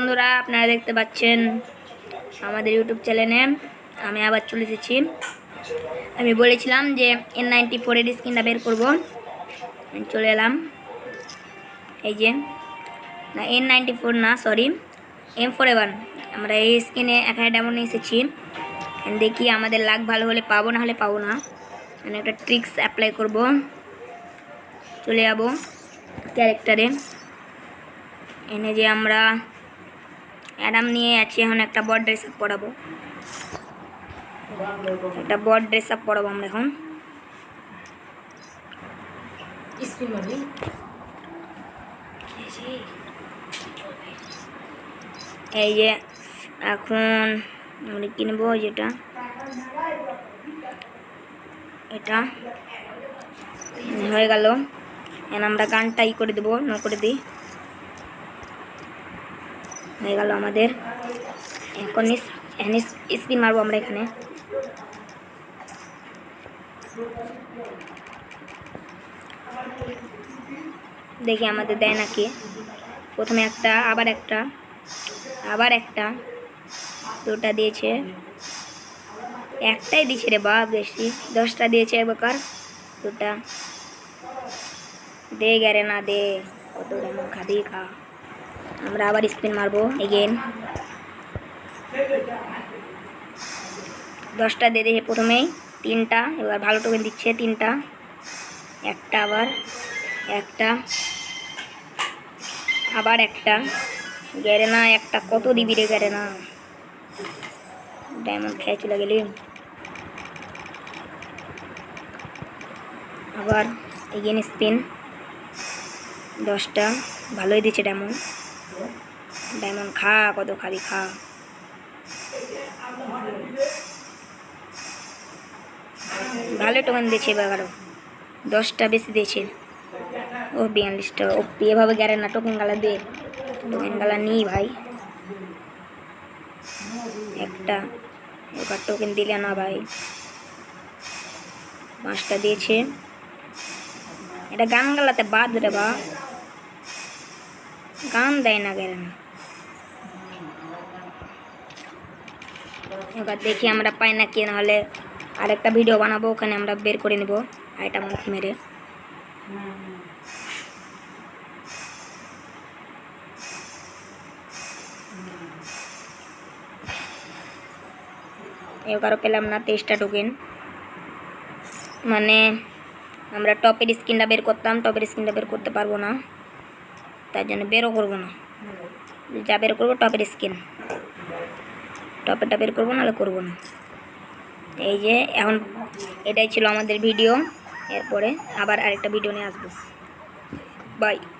বন্ধুরা, আপনারা দেখতে পাচ্ছেন আমাদের ইউটিউব চ্যানেলে আমি আবার চলে এসেছি। আমি বলেছিলাম যে N94 এর স্ক্রিনটা বের করব, চলে এলাম। এই যে না, N94 না, সরি, M41। আমরা এই স্ক্রিনে এখানে ডেমো নিয়ে এসেছি। দেখি আমাদের লাক ভালো হলে পাবো, না হলে পাবো না। মানে একটা ট্রিক্স অ্যাপ্লাই করব। চলে যাবো ক্যারেক্টারে, এনে যে আমরা অ্যাডাম নিয়ে আছি। এখন একটা বড ড্রেস আপ পড়াবো, আমরা এখন। এই যে এখন আমরা কিনবো যেটা, এটা হয়ে গেল। এখন আমরা গানটাই করে দেবো, ন করে দিই, হয়ে গেল আমাদের। এখন স্পিন মারবো আমরা এখানে। দেখি আমাদের দেয় নাকি। প্রথমে একটা, আবার একটা, আবার একটা, দুটা দিয়েছে, একটাই দিয়েছে রে বাপ, বেশি 10টা দিয়েছে একবার। দুটা দে গেরে না দে, কত ডায়মন্ড খা দিয়ে খা। আমরা আবার স্পিন মারবো এগেন। 10টা দিয়ে দিয়েছে প্রথমেই, 3টা। এবার ভালো টোকেন দিচ্ছে, 3টা, একটা, আবার একটা, আবার একটা। গেরে না একটা, কত দিবি রে গেরে না, ডায়মন্ড খেয়ে চলে গেলি। আবার এগেন স্পিন, 10টা, ভালোই দিচ্ছে ডায়মন্ড। ডায়মন্ড খা, কত খাবি খা। ভালো টোকেন দিয়েছে এবার, 10টা বেশি দিয়েছে। ও 42টা। ও এভাবে গেলে না, টোকেন গালা দে, টোকেন গালা নি ভাই। একটা, এবার টোকেন দিলে না ভাই। 5টা দিয়েছে। এটা গান গালাতে বাদ রে বা, গান দেয় না গেলে না। এবার দেখি আমরা পাই না কি, নাহলে আরেকটা ভিডিও বানাবো, ওখানে আমরা বের করে নেব আইটা মুখ মেরে। এবারও পেলাম না 23টা টোকেন। মানে আমরা টপের স্ক্রিনটা বের করতাম, টপের স্ক্রিনটা বের করতে পারবো না, তার জন্য বেরও করবো না। যা বের করবো টপের স্ক্রিন, টপেরটা বের করবো, নাহলে করবো না। এই যে এখন এটাই ছিল আমাদের ভিডিও। এরপরে আবার আরেকটা ভিডিও নিয়ে আসবো। বাই।